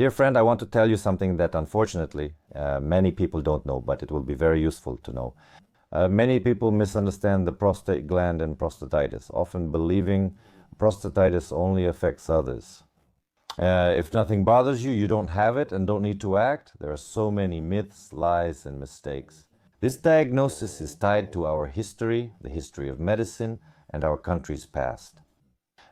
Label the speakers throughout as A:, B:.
A: Dear friend, I want to tell you something that unfortunately many people don't know, but it will be very useful to know. Many people misunderstand the prostate gland and prostatitis, often believing prostatitis only affects others. If nothing bothers you, you don't have it and don't need to act. There are so many myths, lies, and mistakes. This diagnosis is tied to our history, the history of medicine, and our country's past.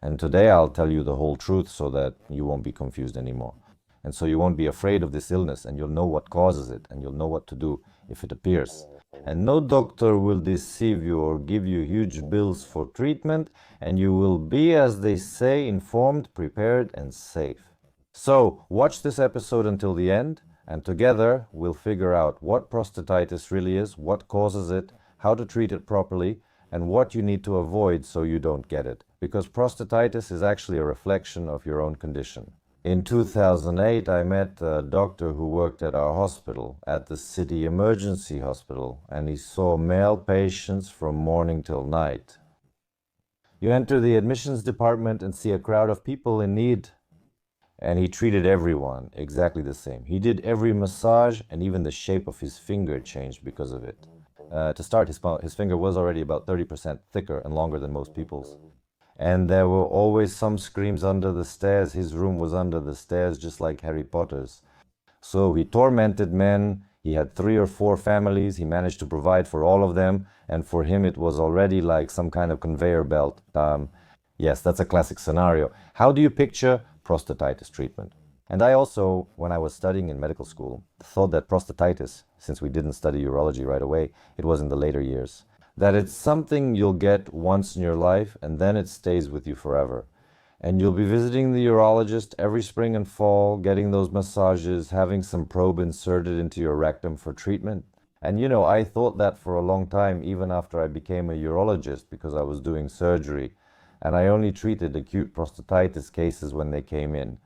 A: And today I'll tell you the whole truth so that you won't be confused anymore. And so you won't be afraid of this illness, and you'll know what causes it, and you'll know what to do if it appears. And no doctor will deceive you or give you huge bills for treatment, and you will be, as they say, informed, prepared, and safe. So watch this episode until the end, and together we'll figure out what prostatitis really is, what causes it, how to treat it properly, and what you need to avoid so you don't get it. Because prostatitis is actually a reflection of your own condition. In 2008, I met a doctor who worked at our hospital, at the city emergency hospital, and he saw male patients from morning till night. You enter the admissions department and see a crowd of people in need, and he treated everyone exactly the same. He did every massage, and even the shape of his finger changed because of it. To start, his finger was already about 30% thicker and longer than most people's. And there were always some screams under the stairs. His room was under the stairs, just like Harry Potter's. So he tormented men. He had 3 or 4 families. He managed to provide for all of them. And for him, it was already like some kind of conveyor belt. Yes, that's a classic scenario. How do you picture prostatitis treatment? And I also, when I was studying in medical school, thought that prostatitis, since we didn't study urology right away, it was in the later years, that it's something you'll get once in your life and then it stays with you forever. And you'll be visiting the urologist every spring and fall, getting those massages, having some probe inserted into your rectum for treatment. And you know, I thought that for a long time, even after I became a urologist, because I was doing surgery, and I only treated acute prostatitis cases when they came in.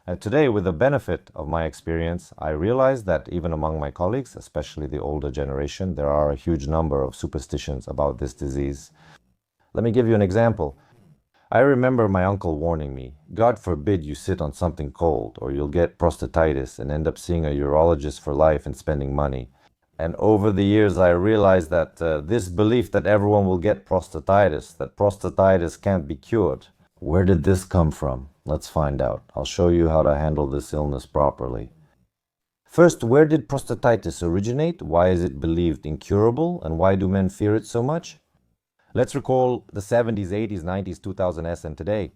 A: And today, with the benefit of my experience, I realize that even among my colleagues, especially the older generation, there are a huge number of superstitions about this disease. Let me give you an example. I remember my uncle warning me, God forbid you sit on something cold or you'll get prostatitis and end up seeing a urologist for life and spending money. And over the years, I realized that this belief that everyone will get prostatitis, that prostatitis can't be cured, where did this come from? Let's find out. I'll show you how to handle this illness properly. First, where did prostatitis originate? Why is it believed incurable? And why do men fear it so much? Let's recall the 70s, 80s, 90s, 2000s, and today.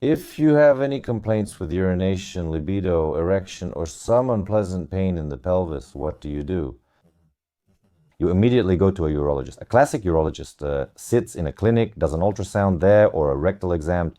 A: If you have any complaints with urination, libido, erection, or some unpleasant pain in the pelvis, what do? You immediately go to a urologist. A classic urologist sits in a clinic, does an ultrasound there or a rectal exam,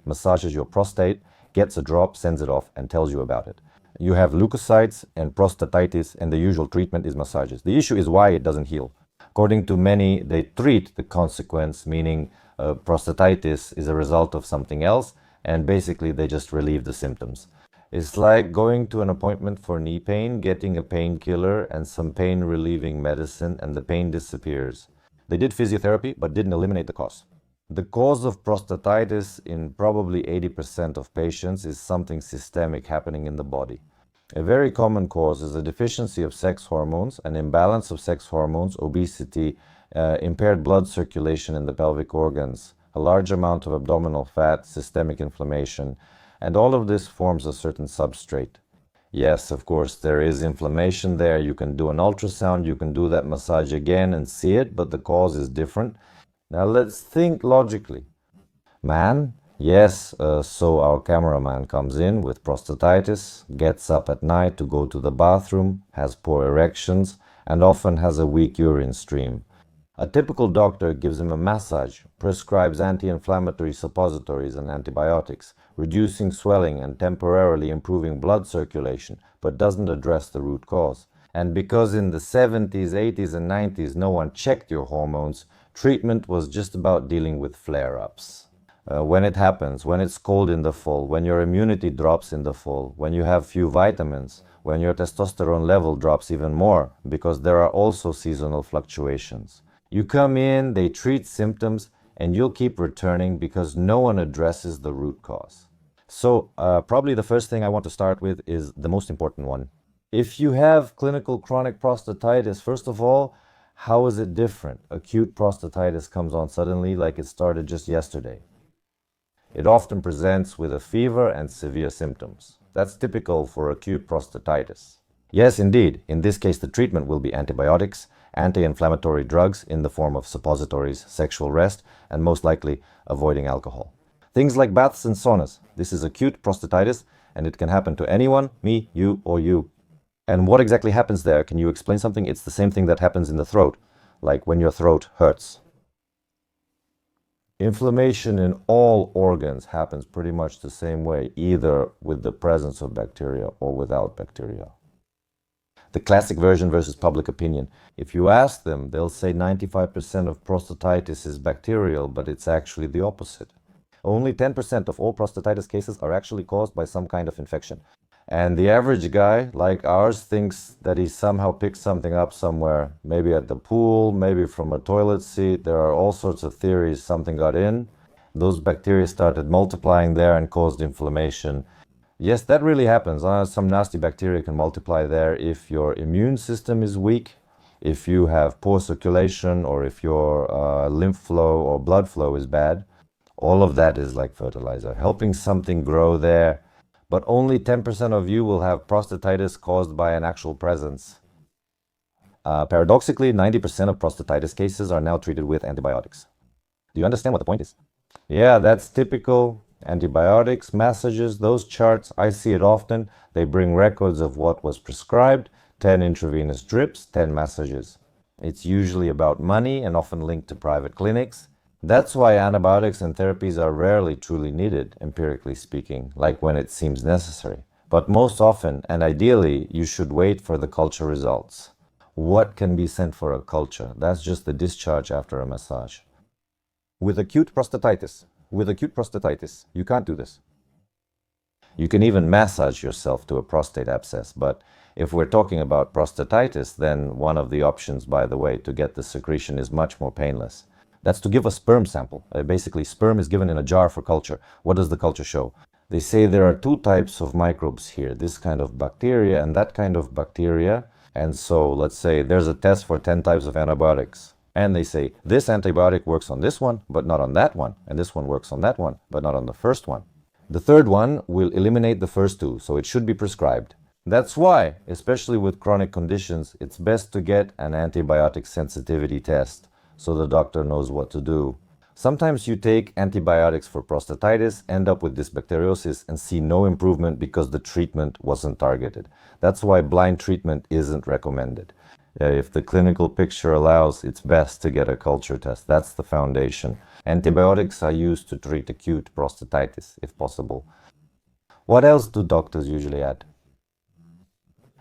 A: massages your prostate, gets a drop, sends it off, and tells you about it. You have leukocytes and prostatitis, and the usual treatment is massages. The issue is why it doesn't heal. According to many, they treat the consequence, meaning prostatitis is a result of something else, and basically they just relieve the symptoms. It's like going to an appointment for knee pain, getting a painkiller and some pain-relieving medicine, and the pain disappears. They did physiotherapy, but didn't eliminate the cause. The cause of prostatitis in probably 80% of patients is something systemic happening in the body. A very common cause is a deficiency of sex hormones, an imbalance of sex hormones, obesity, impaired blood circulation in the pelvic organs, a large amount of abdominal fat, systemic inflammation, and all of this forms a certain substrate. Yes, of course, there is inflammation there. You can do an ultrasound, you can do that massage again and see it, but the cause is different. Now let's think logically. Man, yes, so our cameraman comes in with prostatitis, gets up at night to go to the bathroom, has poor erections, and often has a weak urine stream. A typical doctor gives him a massage, prescribes anti-inflammatory suppositories and antibiotics, reducing swelling and temporarily improving blood circulation, but doesn't address the root cause. And because in the 70s, 80s, and 90s no one checked your hormones, treatment was just about dealing with flare-ups. When it happens, when it's cold in the fall, when your immunity drops in the fall, when you have few vitamins, when your testosterone level drops even more, because there are also seasonal fluctuations. You come in, they treat symptoms, and you'll keep returning because no one addresses the root cause. So probably the first thing I want to start with is the most important one. If you have clinical chronic prostatitis, first of all, how is it different? Acute prostatitis comes on suddenly like it started just yesterday. It often presents with a fever and severe symptoms. That's typical for acute prostatitis. Yes, indeed, in this case the treatment will be antibiotics, anti-inflammatory drugs in the form of suppositories, sexual rest, and most likely avoiding alcohol. Things like baths and saunas. This is acute prostatitis and it can happen to anyone, me, you, or you. And what exactly happens there? Can you explain something? It's the same thing that happens in the throat, like when your throat hurts. Inflammation in all organs happens pretty much the same way, either with the presence of bacteria or without bacteria. The classic version versus public opinion. If you ask them, they'll say 95% of prostatitis is bacterial, but it's actually the opposite. Only 10% of all prostatitis cases are actually caused by some kind of infection. And the average guy, like ours, thinks that he somehow picked something up somewhere, maybe at the pool, maybe from a toilet seat. There are all sorts of theories. Something got in. Those bacteria started multiplying there and caused inflammation. Yes, that really happens. Some nasty bacteria can multiply there if your immune system is weak, if you have poor circulation, or if your lymph flow or blood flow is bad. All of that is like fertilizer, helping something grow there. But only 10% of you will have prostatitis caused by an actual presence. Paradoxically, 90% of prostatitis cases are now treated with antibiotics. Do you understand what the point is? Yeah, that's typical. Antibiotics, massages, those charts, I see it often. They bring records of what was prescribed, 10 intravenous drips, 10 massages. It's usually about money and often linked to private clinics. That's why antibiotics and therapies are rarely truly needed, empirically speaking, like when it seems necessary. But most often, and ideally, you should wait for the culture results. What can be sent for a culture? That's just the discharge after a massage. With acute prostatitis, you can't do this. You can even massage yourself to a prostate abscess, but if we're talking about prostatitis, then one of the options, by the way, to get the secretion is much more painless. That's to give a sperm sample. Basically, sperm is given in a jar for culture. What does the culture show? They say there are two types of microbes here, this kind of bacteria and that kind of bacteria. And so let's say there's a test for 10 types of antibiotics. And they say this antibiotic works on this one, but not on that one. And this one works on that one, but not on the first one. The third one will eliminate the first two, so it should be prescribed. That's why, especially with chronic conditions, it's best to get an antibiotic sensitivity test, so the doctor knows what to do. Sometimes you take antibiotics for prostatitis, end up with dysbacteriosis, and see no improvement because the treatment wasn't targeted. That's why blind treatment isn't recommended. If the clinical picture allows, it's best to get a culture test. That's the foundation. Antibiotics are used to treat acute prostatitis, if possible. What else do doctors usually add?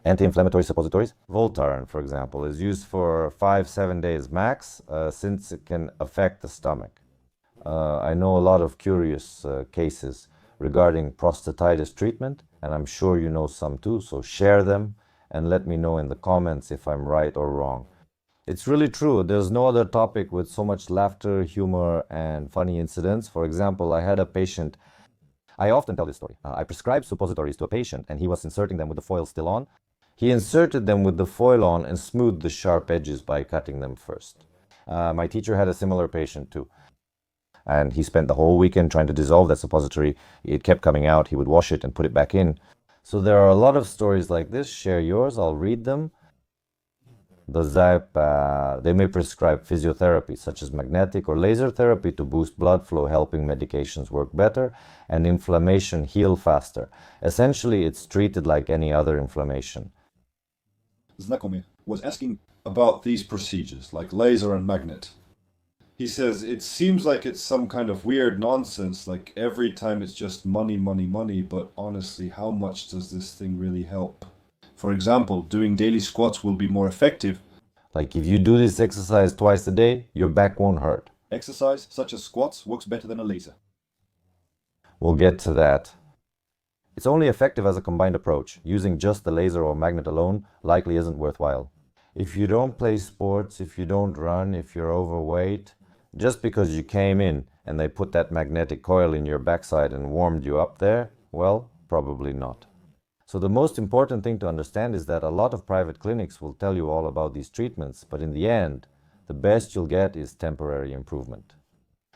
A: Anti-inflammatory suppositories. Voltaren, for example, is used for 5-7 days max, since it can affect the stomach. I know a lot of curious cases regarding prostatitis treatment, and I'm sure you know some too, so share them and let me know in the comments if I'm right or wrong. It's really true. There's no other topic with so much laughter, humor, and funny incidents. For example, I had a patient. I often tell this story. I prescribed suppositories to a patient, and he was inserting them with the foil still on. He inserted them with the foil on and smoothed the sharp edges by cutting them first. My teacher had a similar patient too. And he spent the whole weekend trying to dissolve that suppository. It kept coming out. He would wash it and put it back in. So there are a lot of stories like this. Share yours. I'll read them. They may prescribe physiotherapy such as magnetic or laser therapy to boost blood flow, helping medications work better and inflammation heal faster. Essentially, it's treated like any other inflammation.
B: Znakomy was asking about these procedures, like laser and magnet. He says it seems like it's some kind of weird nonsense, like every time it's just money, money, money, but honestly, how much does this thing really help? For example, doing daily squats will be more effective.
A: Like if you do this exercise twice a day, your back won't hurt.
B: Exercise, such as squats, works better than a laser.
A: We'll get to that. It's only effective as a combined approach. Using just the laser or magnet alone likely isn't worthwhile. If you don't play sports, if you don't run, if you're overweight, just because you came in and they put that magnetic coil in your backside and warmed you up there, Well, probably not. So the most important thing to understand is that a lot of private clinics will tell you all about these treatments, but in the end, the best you'll get is temporary improvement.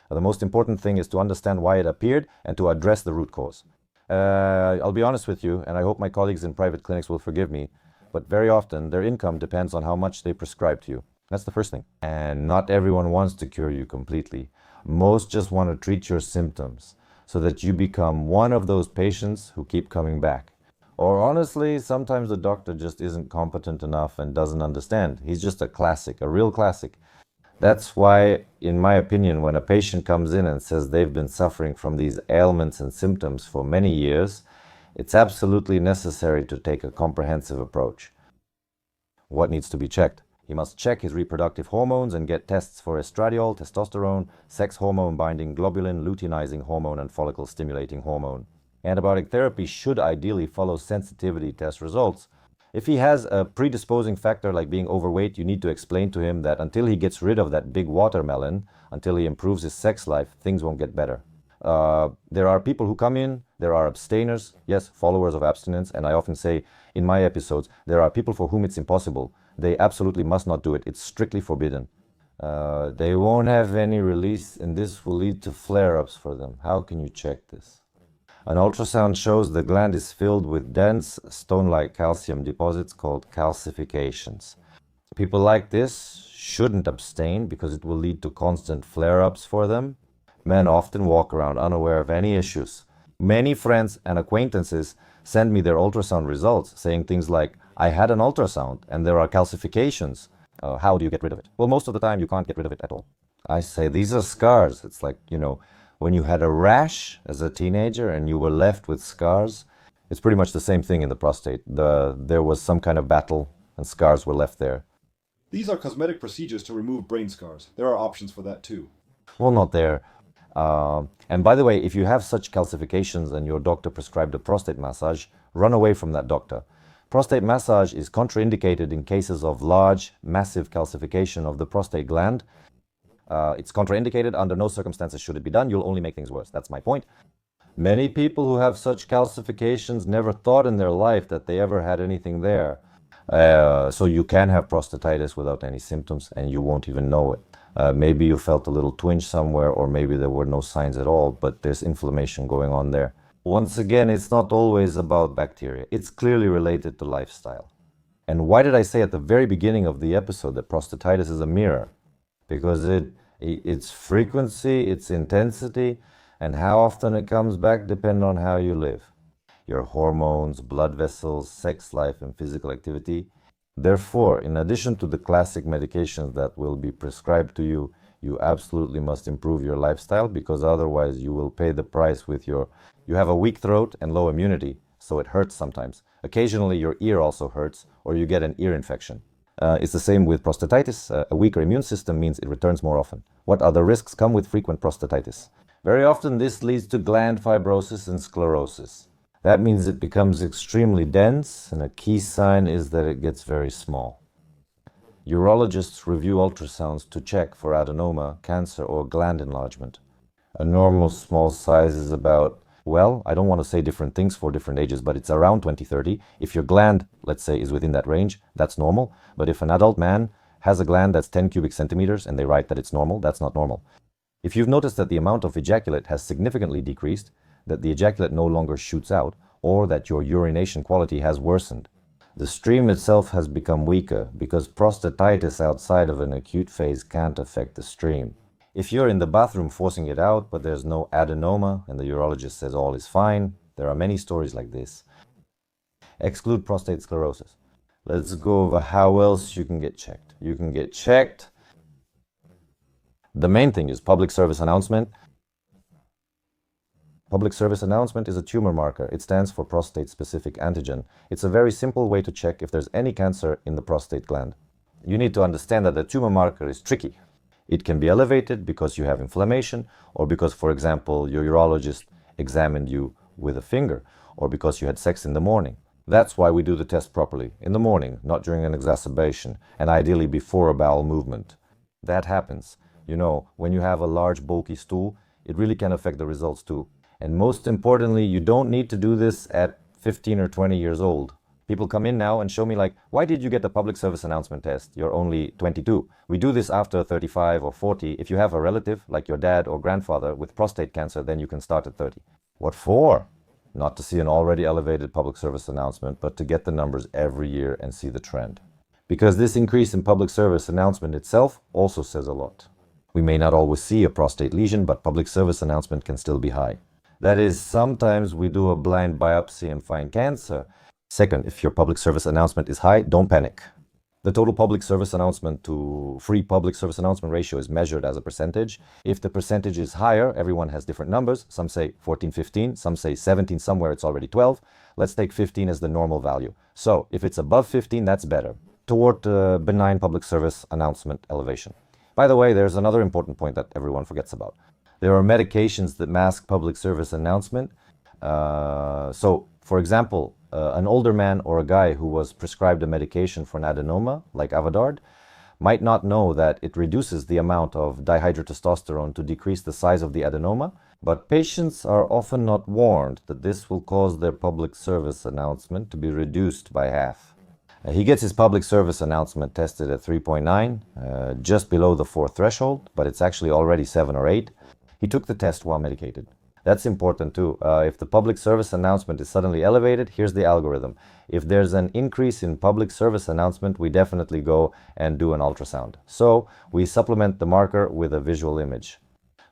A: The most important thing is to understand why it appeared and to address the root cause. I'll be honest with you, and I hope my colleagues in private clinics will forgive me, but very often their income depends on how much they prescribe to you. That's the first thing. And not everyone wants to cure you completely. Most just want to treat your symptoms so that you become one of those patients who keep coming back. Or honestly, sometimes the doctor just isn't competent enough and doesn't understand. He's just a classic, a real classic. That's why, in my opinion, when a patient comes in and says they've been suffering from these ailments and symptoms for many years, it's absolutely necessary to take a comprehensive approach. What needs to be checked? He must check his reproductive hormones and get tests for estradiol, testosterone, sex hormone binding globulin, luteinizing hormone, and follicle stimulating hormone. Antibiotic therapy should ideally follow sensitivity test results. If he has a predisposing factor like being overweight, you need to explain to him that until he gets rid of that big watermelon, until he improves his sex life, things won't get better. There are people who come in, there are abstainers, yes, followers of abstinence, and I often say in my episodes, there are people for whom it's impossible. They absolutely must not do it. It's strictly forbidden. They won't have any release, and this will lead to flare-ups for them. How can you check this? An ultrasound shows the gland is filled with dense, stone-like calcium deposits called calcifications. People like this shouldn't abstain because it will lead to constant flare-ups for them. Men often walk around unaware of any issues. Many friends and acquaintances send me their ultrasound results saying things like, I had an ultrasound and there are calcifications. How do you get rid of it? Well, most of the time you can't get rid of it at all. I say, these are scars. It's like, when you had a rash as a teenager and you were left with scars, it's pretty much the same thing in the prostate. There was some kind of battle and scars were left there.
B: These are cosmetic procedures to remove brain scars. There are options for that too.
A: Well, not there. And by the way, if you have such calcifications and your doctor prescribed a prostate massage, run away from that doctor. Prostate massage is contraindicated in cases of large, massive calcification of the prostate gland. It's contraindicated. Under no circumstances should it be done. You'll only make things worse. That's my point. Many people who have such calcifications never thought in their life that they ever had anything there. So you can have prostatitis without any symptoms and you won't even know it. Maybe you felt a little twinge somewhere, or maybe there were no signs at all, but there's inflammation going on there. Once again, it's not always about bacteria. It's clearly related to lifestyle. And why did I say at the very beginning of the episode that prostatitis is a mirror? Because its frequency, its intensity, and how often it comes back depend on how you live. Your hormones, blood vessels, sex life, and physical activity. Therefore, in addition to the classic medications that will be prescribed to you, you absolutely must improve your lifestyle, because otherwise you will pay the price with you have a weak throat and low immunity, so it hurts sometimes. Occasionally your ear also hurts, or you get an ear infection. It's the same with prostatitis. A weaker immune system means it returns more often. What other risks come with frequent prostatitis? Very often this leads to gland fibrosis and sclerosis. That means it becomes extremely dense, and a key sign is that it gets very small. Urologists review ultrasounds to check for adenoma, cancer, or gland enlargement. A normal small size is about, well, I don't want to say different things for different ages, but it's around 20-30. If your gland, let's say, is within that range, that's normal. But if an adult man has a gland that's 10 cubic centimeters and they write that it's normal, that's not normal. If you've noticed that the amount of ejaculate has significantly decreased, that the ejaculate no longer shoots out, or that your urination quality has worsened, the stream itself has become weaker, because prostatitis outside of an acute phase can't affect the stream. If you're in the bathroom forcing it out, but there's no adenoma, and the urologist says all is fine, there are many stories like this. Exclude prostate sclerosis. Let's go over how else you can get checked. You can get checked. The main thing is public service announcement. Public service announcement is a tumor marker. It stands for prostate-specific antigen. It's a very simple way to check if there's any cancer in the prostate gland. You need to understand that the tumor marker is tricky. It can be elevated because you have inflammation, or because, for example, your urologist examined you with a finger, or because you had sex in the morning. That's why we do the test properly, in the morning, not during an exacerbation, and ideally before a bowel movement. That happens. When you have a large bulky stool, it really can affect the results too. And most importantly, you don't need to do this at 15 or 20 years old. People come in now and show me like, why did you get the public service announcement test? You're only 22. We do this after 35 or 40. If you have a relative, like your dad or grandfather, with prostate cancer, then you can start at 30. What for? Not to see an already elevated public service announcement, but to get the numbers every year and see the trend. Because this increase in public service announcement itself also says a lot. We may not always see a prostate lesion, but public service announcement can still be high. That is, sometimes we do a blind biopsy and find cancer. Second, if your public service announcement is high, don't panic. The total public service announcement to free public service announcement ratio is measured as a percentage. If the percentage is higher, everyone has different numbers. Some say 14, 15, some say 17, somewhere it's already 12. Let's take 15 as the normal value. So if it's above 15, that's better, toward benign public service announcement elevation. By the way, there's another important point that everyone forgets about. There are medications that mask public service announcement. So, for example, an older man or a guy who was prescribed a medication for an adenoma, like Avodart, might not know that it reduces the amount of dihydrotestosterone to decrease the size of the adenoma, but patients are often not warned that this will cause their public service announcement to be reduced by half. He gets his public service announcement tested at 3.9, just below the 4 threshold, but it's actually already 7 or 8. He took the test while medicated. That's important too. If the public service announcement is suddenly elevated, here's the algorithm. If there's an increase in public service announcement, we definitely go and do an ultrasound. So we supplement the marker with a visual image.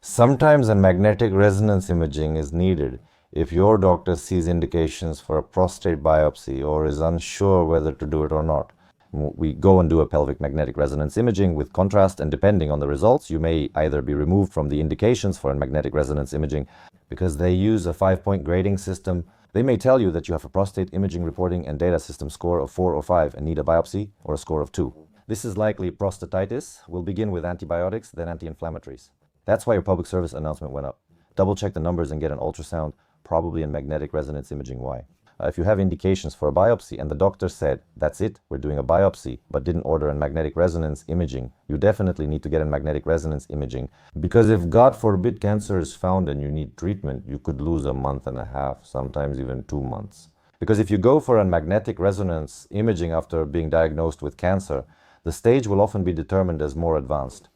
A: Sometimes a magnetic resonance imaging is needed if your doctor sees indications for a prostate biopsy or is unsure whether to do it or not. We go and do a pelvic magnetic resonance imaging with contrast, and depending on the results, you may either be removed from the indications for a magnetic resonance imaging because they use a 5-point grading system. They may tell you that you have a prostate imaging reporting and data system score of 4 or 5 and need a biopsy, or a score of 2. This is likely prostatitis. We'll begin with antibiotics, then anti-inflammatories. That's why your public service announcement went up. Double check the numbers and get an ultrasound, probably in magnetic resonance imaging. Why? If you have indications for a biopsy and the doctor said, that's it, we're doing a biopsy, but didn't order a magnetic resonance imaging, you definitely need to get a magnetic resonance imaging. Because if, God forbid, cancer is found and you need treatment, you could lose a month and a half, sometimes even 2 months. Because if you go for a magnetic resonance imaging after being diagnosed with cancer, the stage will often be determined as more advanced.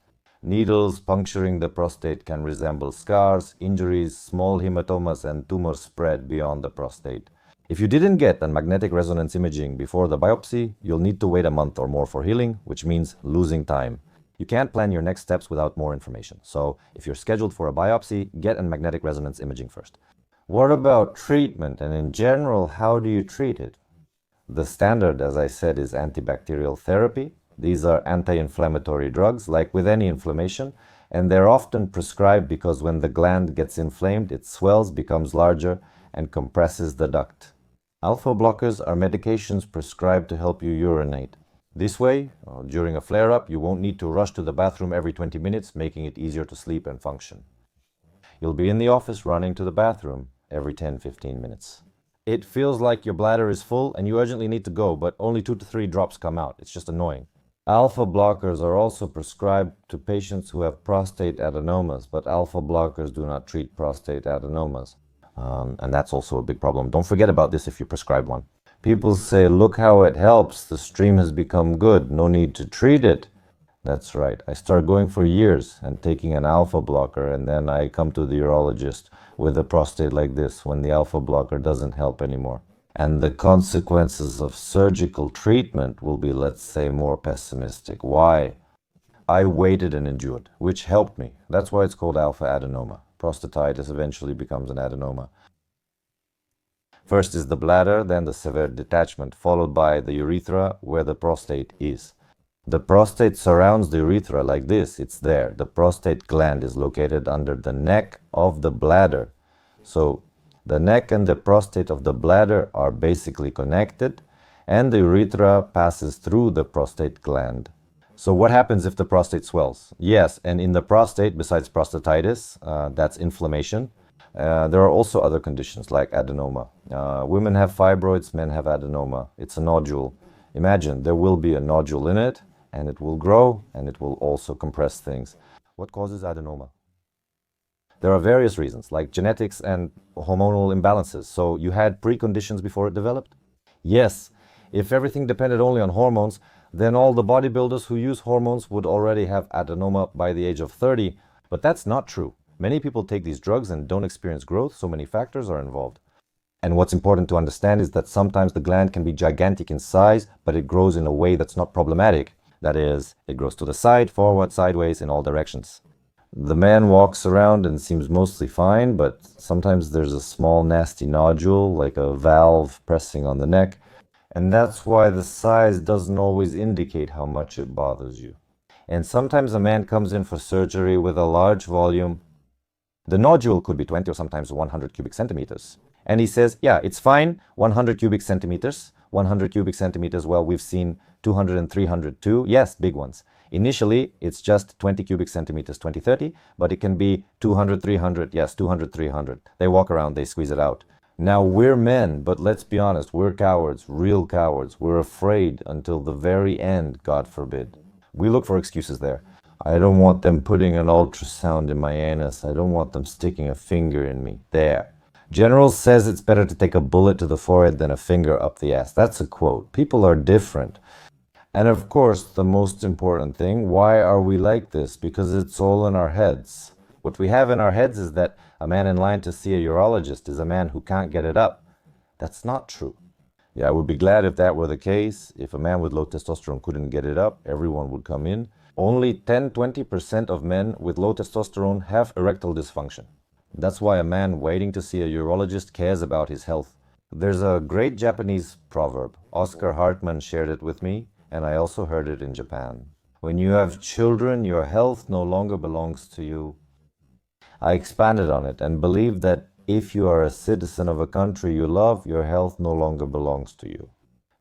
A: Needles puncturing the prostate can resemble scars, injuries, small hematomas, and tumors spread beyond the prostate. If you didn't get a magnetic resonance imaging before the biopsy, you'll need to wait a month or more for healing, which means losing time. You can't plan your next steps without more information. So if you're scheduled for a biopsy, get a magnetic resonance imaging first. What about treatment? And in general, how do you treat it? The standard, as I said, is antibacterial therapy. These are anti-inflammatory drugs, like with any inflammation, and they're often prescribed because when the gland gets inflamed, it swells, becomes larger, and compresses the duct. Alpha blockers are medications prescribed to help you urinate. This way, during a flare-up, you won't need to rush to the bathroom every 20 minutes, making it easier to sleep and function. You'll be in the office running to the bathroom every 10-15 minutes. It feels like your bladder is full and you urgently need to go, but only 2 to 3 drops come out. It's just annoying. Alpha blockers are also prescribed to patients who have prostate adenomas, but alpha blockers do not treat prostate adenomas. And that's also a big problem. Don't forget about this if you prescribe one. People say, look how it helps. The stream has become good. No need to treat it. That's right. I started going for years and taking an alpha blocker, and then I come to the urologist with a prostate like this when the alpha blocker doesn't help anymore. And the consequences of surgical treatment will be, let's say, more pessimistic. Why? I waited and endured, which helped me. That's why it's called alpha adenoma. Prostatitis eventually becomes an adenoma. First is the bladder, then the severe detachment, followed by the urethra, where the prostate is. The prostate surrounds the urethra like this. It's there. The prostate gland is located under the neck of the bladder. So the neck and the prostate of the bladder are basically connected, and the urethra passes through the prostate gland. So what happens if the prostate swells? Yes, and in the prostate, besides prostatitis, that's inflammation, there are also other conditions like adenoma. Women have fibroids, men have adenoma. It's a nodule. Imagine there will be a nodule in it, and it will grow, and it will also compress things. What causes adenoma? There are various reasons, like genetics and hormonal imbalances. So you had preconditions before it developed? Yes. If everything depended only on hormones, then all the bodybuilders who use hormones would already have adenoma by the age of 30. But that's not true. Many people take these drugs and don't experience growth, so many factors are involved. And what's important to understand is that sometimes the gland can be gigantic in size, but it grows in a way that's not problematic. That is, it grows to the side, forward, sideways, in all directions. The man walks around and seems mostly fine, but sometimes there's a small nasty nodule, like a valve pressing on the neck, and that's why the size doesn't always indicate how much it bothers you. And sometimes a man comes in for surgery with a large volume. The nodule could be 20 or sometimes 100 cubic centimeters. And he says, yeah, it's fine, 100 cubic centimeters. 100 cubic centimeters, well, we've seen 200 and 300 too. Yes, big ones. Initially, it's just 20 cubic centimeters, 20, 30, but it can be 200, 300, yes, 200, 300. They walk around, they squeeze it out. Now, we're men, but let's be honest, we're cowards, real cowards. We're afraid until the very end, God forbid. We look for excuses there. I don't want them putting an ultrasound in my anus. I don't want them sticking a finger in me. There. General says it's better to take a bullet to the forehead than a finger up the ass. That's a quote. People are different. And of course, the most important thing, why are we like this? Because it's all in our heads. What we have in our heads is that a man in line to see a urologist is a man who can't get it up. That's not true. Yeah, I would be glad if that were the case. If a man with low testosterone couldn't get it up, everyone would come in. Only 10-20% of men with low testosterone have erectile dysfunction. That's why a man waiting to see a urologist cares about his health. There's a great Japanese proverb. Oscar Hartman shared it with me, and I also heard it in Japan. When you have children, your health no longer belongs to you. I expanded on it and believe that if you are a citizen of a country you love, your health no longer belongs to you.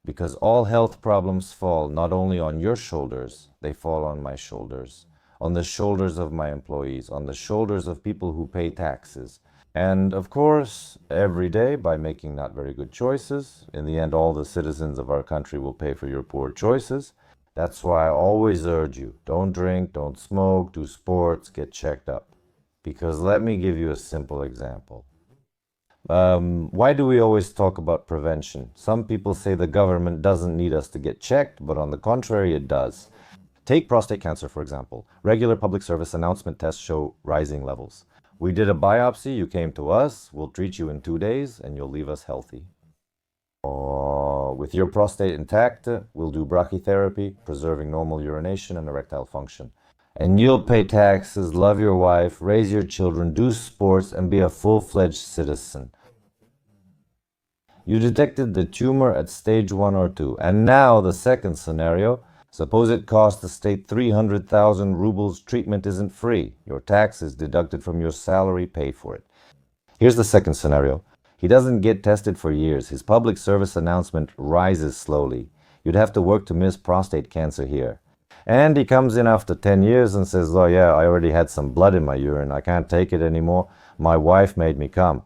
A: Because all health problems fall not only on your shoulders, they fall on my shoulders, on the shoulders of my employees, on the shoulders of people who pay taxes. And of course, every day, by making not very good choices, in the end all the citizens of our country will pay for your poor choices. That's why I always urge you, don't drink, don't smoke, do sports, get checked up. Because let me give you a simple example. Why do we always talk about prevention? Some people say the government doesn't need us to get checked, but on the contrary, it does. Take prostate cancer, for example. Regular public service announcement tests show rising levels. We did a biopsy, you came to us, we'll treat you in 2 days, and you'll leave us healthy. With your prostate intact, we'll do brachytherapy, preserving normal urination and erectile function. And you'll pay taxes, love your wife, raise your children, do sports, and be a full-fledged citizen. You detected the tumor at stage 1 or 2. And now the second scenario. Suppose it costs the state 300,000 rubles. Treatment isn't free. Your taxes deducted from your salary pay for it. Here's the second scenario. He doesn't get tested for years. His public service announcement rises slowly. You'd have to work to miss prostate cancer here. And he comes in after 10 years and says, oh yeah, I already had some blood in my urine. I can't take it anymore. My wife made me come.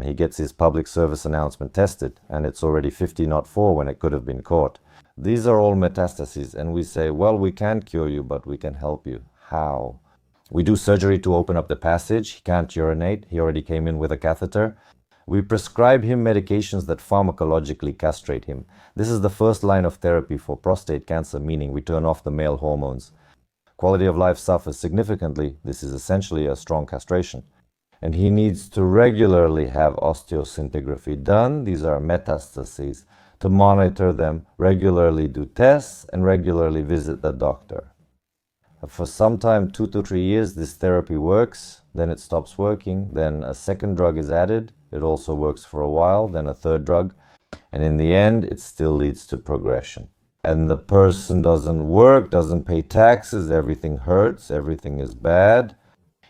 A: He gets his public service announcement tested, and it's already 50, not 4, when it could have been caught. These are all metastases, and we say, well, we can't cure you, but we can help you. How? We do surgery to open up the passage. He can't urinate. He already came in with a catheter. We prescribe him medications that pharmacologically castrate him. This is the first line of therapy for prostate cancer, meaning we turn off the male hormones. Quality of life suffers significantly. This is essentially a strong castration. And he needs to regularly have osteoscintigraphy done. These are metastases. To monitor them, regularly do tests, and regularly visit the doctor. For some time, 2 to 3 years, this therapy works, then it stops working, then a second drug is added, it also works for a while, then a third drug, and in the end, it still leads to progression. And the person doesn't work, doesn't pay taxes, everything hurts, everything is bad.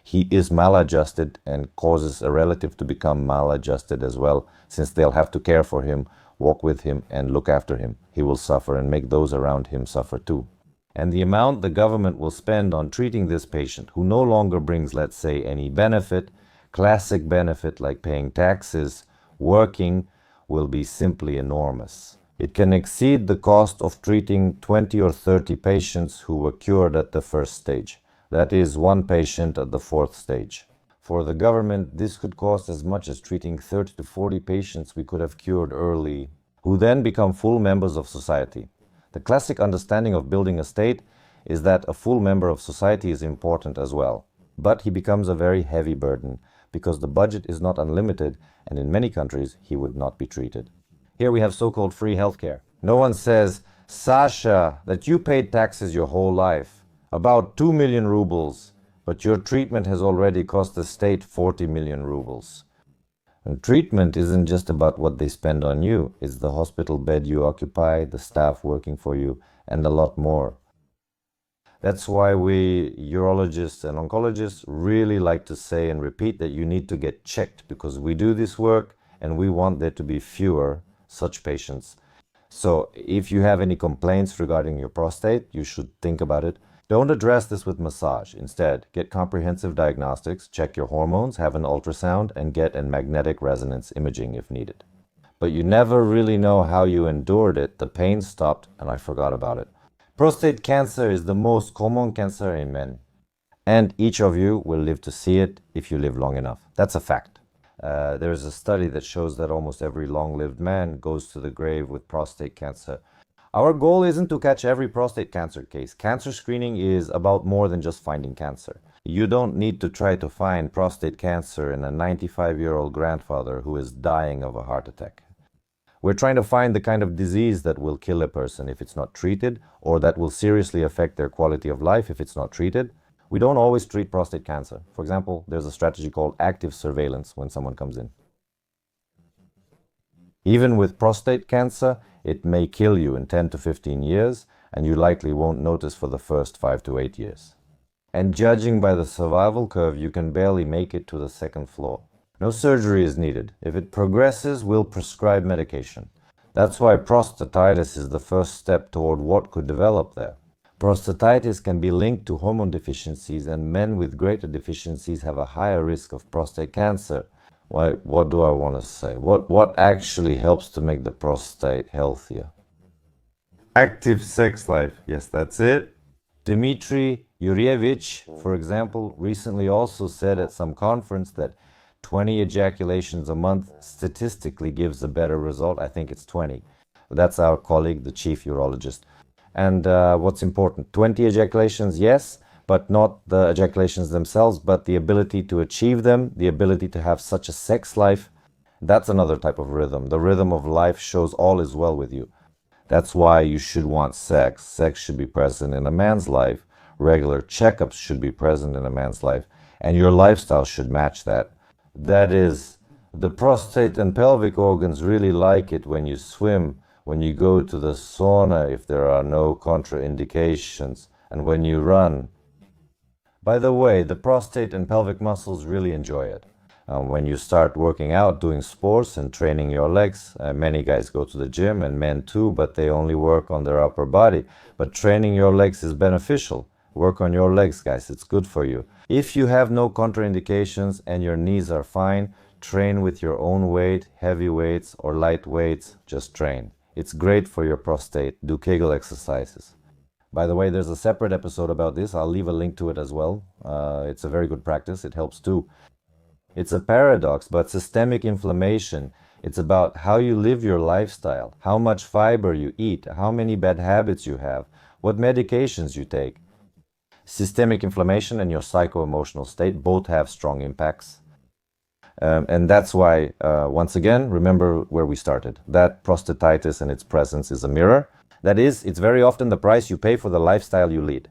A: He is maladjusted and causes a relative to become maladjusted as well, since they'll have to care for him, walk with him, and look after him. He will suffer and make those around him suffer too. And the amount the government will spend on treating this patient, who no longer brings, let's say, any benefit, classic benefit like paying taxes, working, will be simply enormous. It can exceed the cost of treating 20 or 30 patients who were cured at the first stage. That is 1 patient at the 4th stage. For the government, this could cost as much as treating 30 to 40 patients we could have cured early, who then become full members of society. The classic understanding of building a state is that a full member of society is important as well. But he becomes a very heavy burden, because the budget is not unlimited, and in many countries he would not be treated. Here we have so-called free healthcare. No one says, Sasha, that you paid taxes your whole life, about 2 million rubles, but your treatment has already cost the state 40 million rubles. And treatment isn't just about what they spend on you, it's the hospital bed you occupy, the staff working for you, and a lot more. That's why we urologists and oncologists really like to say and repeat that you need to get checked, because we do this work and we want there to be fewer such patients. So if you have any complaints regarding your prostate, you should think about it. Don't address this with massage. Instead, get comprehensive diagnostics, check your hormones, have an ultrasound, and get a magnetic resonance imaging if needed. But you never really know how you endured it. The pain stopped and I forgot about it. Prostate cancer is the most common cancer in men, and each of you will live to see it if you live long enough. That's a fact. There is a study that shows that almost every long-lived man goes to the grave with prostate cancer. Our goal isn't to catch every prostate cancer case. Cancer screening is about more than just finding cancer. You don't need to try to find prostate cancer in a 95-year-old grandfather who is dying of a heart attack. We're trying to find the kind of disease that will kill a person if it's not treated, or that will seriously affect their quality of life if it's not treated. We don't always treat prostate cancer. For example, there's a strategy called active surveillance when someone comes in. Even with prostate cancer, it may kill you in 10 to 15 years, and you likely won't notice for the first 5 to 8 years. And judging by the survival curve, you can barely make it to the second floor. No surgery is needed. If it progresses, we'll prescribe medication. That's why prostatitis is the first step toward what could develop there. Prostatitis can be linked to hormone deficiencies, and men with greater deficiencies have a higher risk of prostate cancer. What do I want to say? What actually helps to make the prostate healthier? Active sex life. Yes, that's it. Dmitry Yurievich, for example, recently also said at some conference that 20 ejaculations a month statistically gives a better result. I think it's 20. That's our colleague, the chief urologist. And what's important? 20 ejaculations, yes, but not the ejaculations themselves, but the ability to achieve them, the ability to have such a sex life. That's another type of rhythm. The rhythm of life shows all is well with you. That's why you should want sex. Sex should be present in a man's life. Regular checkups should be present in a man's life. And your lifestyle should match that. That is, the prostate and pelvic organs really like it when you swim, when you go to the sauna if there are no contraindications, and when you run. By the way, the prostate and pelvic muscles really enjoy it. When you start working out, doing sports and training your legs, many guys go to the gym, and men too, but they only work on their upper body. But training your legs is beneficial. Work on your legs, guys. It's good for you. If you have no contraindications and your knees are fine, train with your own weight, heavy weights or light weights. Just train. It's great for your prostate. Do Kegel exercises. By the way, there's a separate episode about this. I'll leave a link to it as well. It's a very good practice. It helps too. It's a paradox, but systemic inflammation, it's about how you live your lifestyle, how much fiber you eat, how many bad habits you have, what medications you take. Systemic inflammation and your psycho-emotional state both have strong impacts. And that's why, once again, remember where we started. That prostatitis and its presence is a mirror. That is, it's very often the price you pay for the lifestyle you lead.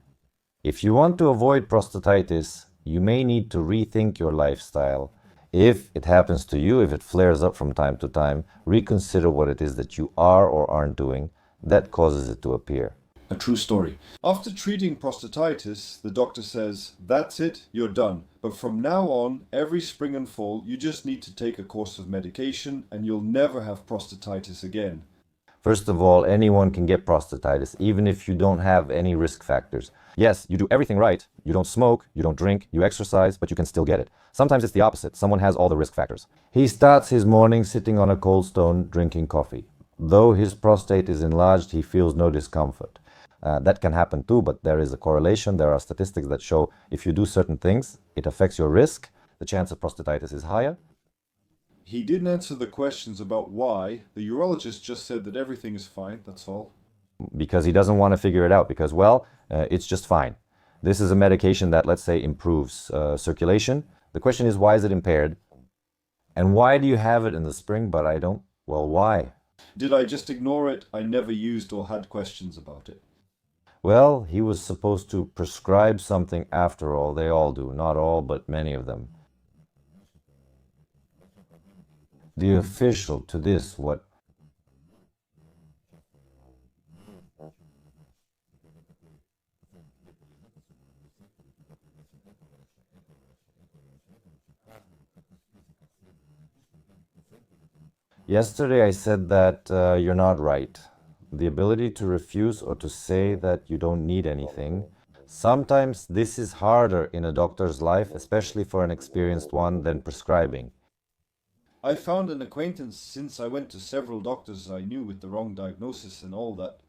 A: If you want to avoid prostatitis, you may need to rethink your lifestyle. If it happens to you, if it flares up from time to time, reconsider what it is that you are or aren't doing that causes it to appear.
B: A true story. After treating prostatitis, the doctor says, that's it, you're done. But from now on, every spring and fall, you just need to take a course of medication and you'll never have prostatitis again.
A: First of all, anyone can get prostatitis, even if you don't have any risk factors. Yes, you do everything right. You don't smoke, you don't drink, you exercise, but you can still get it. Sometimes it's the opposite. Someone has all the risk factors. He starts his morning sitting on a cold stone drinking coffee. Though his prostate is enlarged, he feels no discomfort. That can happen too, but there is a correlation. There are statistics that show if you do certain things, it affects your risk. the chance of prostatitis is higher.
B: He didn't answer the questions about why. The urologist just said that everything is fine, that's all.
A: Because he doesn't want to figure it out, because, well, it's just fine. This is a medication that, let's say, improves circulation. The question is, why is it impaired? And why do you have it in the spring, but I don't? Well, why?
B: Did I just ignore it? I never used or had questions about it.
A: Well, he was supposed to prescribe something after all. They all do. Not all, but many of them. The official to this, what? Yesterday I said that you're not right. The ability to refuse or to say that you don't need anything. Sometimes this is harder in a doctor's life, especially for an experienced one, than prescribing.
B: I found an acquaintance since I went to several doctors I knew with the wrong diagnosis and all that.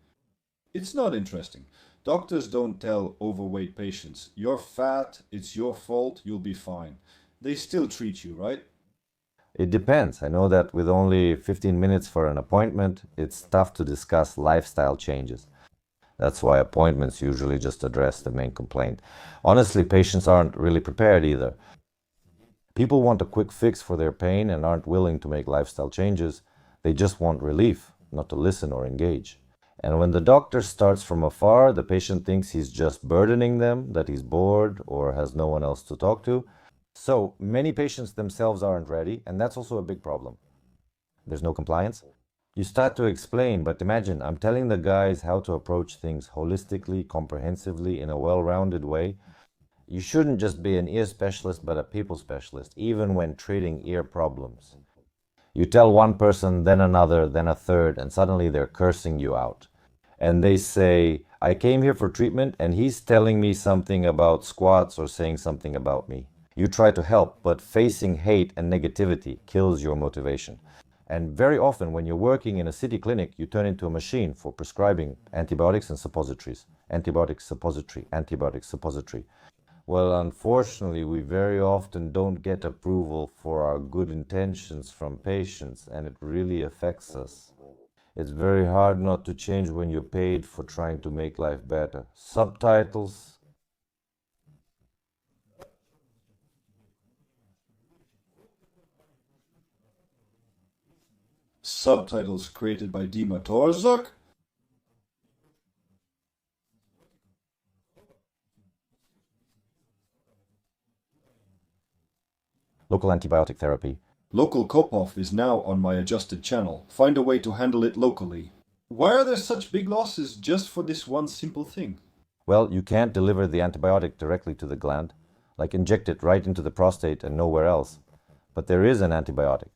B: It's not interesting. Doctors don't tell overweight patients, "You're fat, it's your fault, you'll be fine." They still treat you, right?
A: It depends. I know that with only 15 minutes for an appointment, it's tough to discuss lifestyle changes. That's why appointments usually just address the main complaint. Honestly, patients aren't really prepared either. People want a quick fix for their pain and aren't willing to make lifestyle changes. They just want relief, not to listen or engage. And when the doctor starts from afar, the patient thinks he's just burdening them, that he's bored or has no one else to talk to. So many patients themselves aren't ready, and that's also a big problem. There's no compliance. You start to explain, but imagine I'm telling the guys how to approach things holistically, comprehensively, in a well-rounded way. You shouldn't just be an ear specialist, but a people specialist, even when treating ear problems. You tell one person, then another, then a third, and suddenly they're cursing you out. And they say, I came here for treatment, and he's telling me something about squats or saying something about me. You try to help, but facing hate and negativity kills your motivation. And very often when you're working in a city clinic, you turn into a machine for prescribing antibiotics and suppositories. Antibiotic suppository, antibiotic suppository. Well, unfortunately, we very often don't get approval for our good intentions from patients, and it really affects us. It's very hard not to change when you're paid for trying to make life better. Subtitles.
B: Subtitles created by Dima Torzak?
A: Local antibiotic therapy.
B: Local Kopov is now on my adjusted channel. Find a way to handle it locally. Why are there such big losses just for this one simple thing?
A: Well, you can't deliver the antibiotic directly to the gland, like inject it right into the prostate and nowhere else. But there is an antibiotic.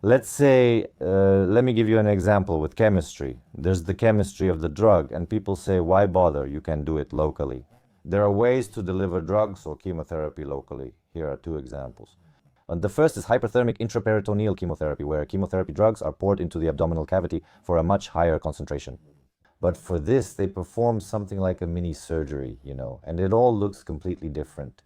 A: Let's say, let me give you an example with chemistry. There's the chemistry of the drug, and people say, why bother? You can do it locally. There are ways to deliver drugs or chemotherapy locally. Here are two examples. And the first is hyperthermic intraperitoneal chemotherapy, where chemotherapy drugs are poured into the abdominal cavity for a much higher concentration. But for this, they perform something like a mini surgery, and it all looks completely different.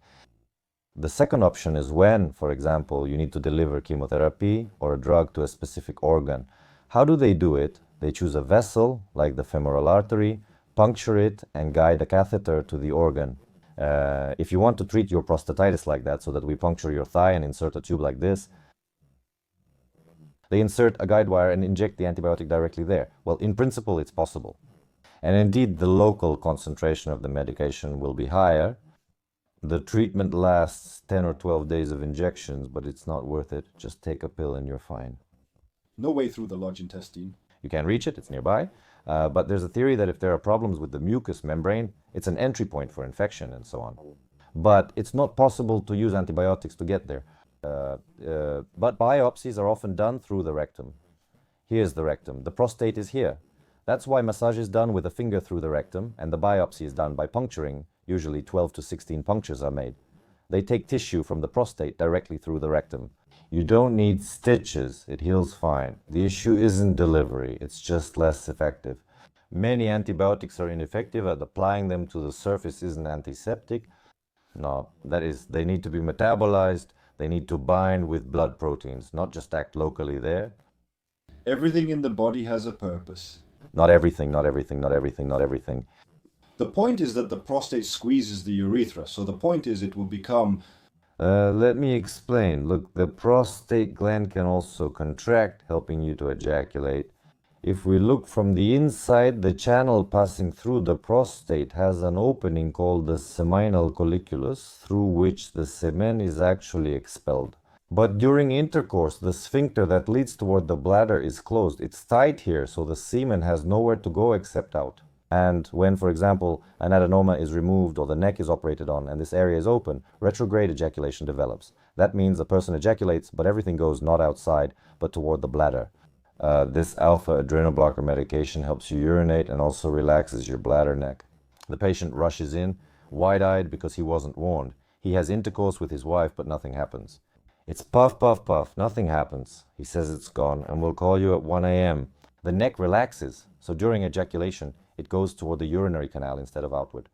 A: The second option is when, for example, you need to deliver chemotherapy or a drug to a specific organ. How do they do it? They choose a vessel, like the femoral artery, puncture it, and guide a catheter to the organ. If you want to treat your prostatitis like that, so that we puncture your thigh and insert a tube like this, they insert a guide wire and inject the antibiotic directly there. Well, in principle, it's possible. And indeed, the local concentration of the medication will be higher. The treatment lasts 10 or 12 days of injections, but it's not worth it. Just take a pill and you're fine.
B: No way through the large intestine.
A: You can't reach it, it's nearby. But there's a theory that if there are problems with the mucous membrane, it's an entry point for infection and so on. But it's not possible to use antibiotics to get there. But biopsies are often done through the rectum. Here's the rectum. The prostate is here. That's why massage is done with a finger through the rectum, and the biopsy is done by puncturing. Usually 12 to 16 punctures are made. They take tissue from the prostate directly through the rectum. You don't need stitches, it heals fine. The issue isn't delivery, it's just less effective. Many antibiotics are ineffective at applying them to the surface isn't antiseptic. No, that is, they need to be metabolized. They need to bind with blood proteins, not just act locally there.
B: Everything in the body has a purpose.
A: Not everything, not everything, not everything, not everything.
B: The point is that the prostate squeezes the urethra, so the point is it will become...
A: Let me explain. Look, the prostate gland can also contract, helping you to ejaculate. If we look from the inside, the channel passing through the prostate has an opening called the seminal colliculus, through which the semen is actually expelled. But during intercourse, the sphincter that leads toward the bladder is closed. It's tight here, so the semen has nowhere to go except out. And when, for example, an adenoma is removed or the neck is operated on and this area is open, retrograde ejaculation develops. That means a person ejaculates, but everything goes not outside, but toward the bladder. This alpha adrenal blocker medication helps you urinate and also relaxes your bladder neck. The patient rushes in, wide-eyed because he wasn't warned. He has intercourse with his wife, but nothing happens. It's puff, puff, puff, nothing happens. He says it's gone and will call you at 1 a.m. The neck relaxes, so during ejaculation, it goes toward the urinary canal instead of outward.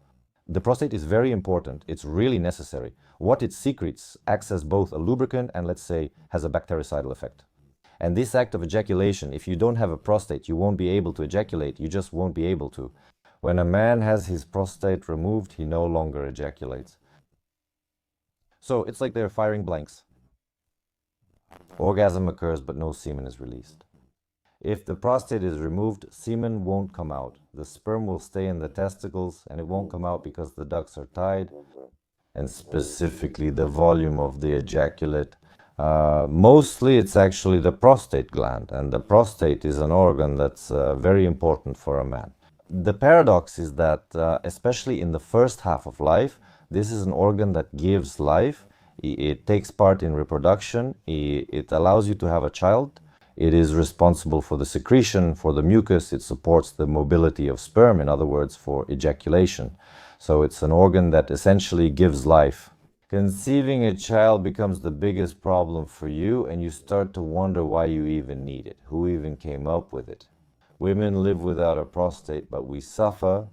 A: The prostate is very important. It's really necessary. What it secretes acts as both a lubricant and, let's say, has a bactericidal effect. And this act of ejaculation, if you don't have a prostate, you won't be able to ejaculate. You just won't be able to. When a man has his prostate removed, he no longer ejaculates. So it's like they're firing blanks. Orgasm occurs, but no semen is released. If the prostate is removed, semen won't come out. The sperm will stay in the testicles and it won't come out because the ducts are tied, and specifically the volume of the ejaculate. Mostly it's actually the prostate gland, and the prostate is an organ that's very important for a man. The paradox is that, especially in the first half of life, this is an organ that gives life. It takes part in reproduction. It allows you to have a child. It is responsible for the secretion, for the mucus. It supports the mobility of sperm, in other words, for ejaculation. So it's an organ that essentially gives life. Conceiving a child becomes the biggest problem for you, and you start to wonder why you even need it. Who even came up with it? Women live without a prostate, but we suffer.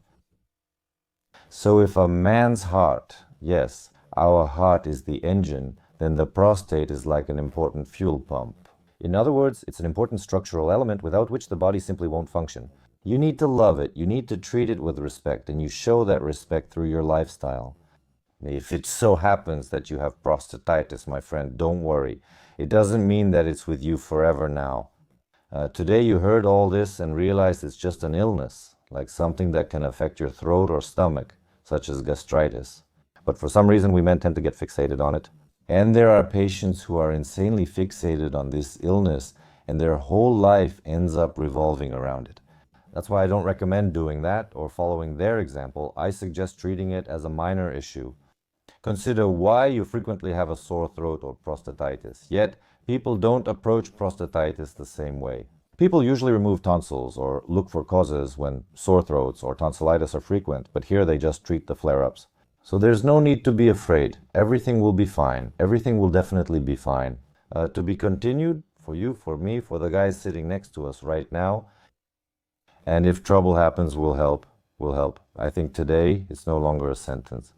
A: So if a man's heart, yes, our heart is the engine, then the prostate is like an important fuel pump. In other words, it's an important structural element without which the body simply won't function. You need to love it, you need to treat it with respect, and you show that respect through your lifestyle. If it so happens that you have prostatitis, my friend, don't worry. It doesn't mean that it's with you forever now. Today you heard all this and realized it's just an illness, like something that can affect your throat or stomach, such as gastritis. But for some reason we men tend to get fixated on it. And there are patients who are insanely fixated on this illness, and their whole life ends up revolving around it. That's why I don't recommend doing that or following their example. I suggest treating it as a minor issue. Consider why you frequently have a sore throat or prostatitis. Yet, people don't approach prostatitis the same way. People usually remove tonsils or look for causes when sore throats or tonsillitis are frequent, but here they just treat the flare-ups. So there's no need to be afraid. Everything will be fine. Everything will definitely be fine. To be continued, for you, for me, for the guys sitting next to us right now. And if trouble happens, we'll help. We'll help. I think today it's no longer a sentence.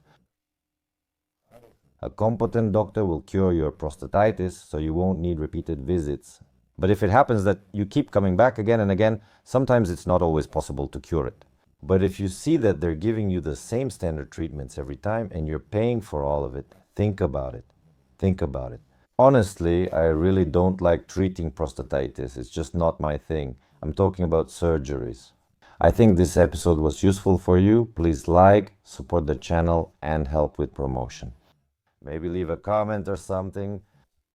A: A competent doctor will cure your prostatitis, so you won't need repeated visits. But if it happens that you keep coming back again and again, sometimes it's not always possible to cure it. But if you see that they're giving you the same standard treatments every time and you're paying for all of it, think about it. Think about it. Honestly, I really don't like treating prostatitis. It's just not my thing. I'm talking about surgeries. I think this episode was useful for you. Please like, support the channel, and help with promotion. Maybe leave a comment or something.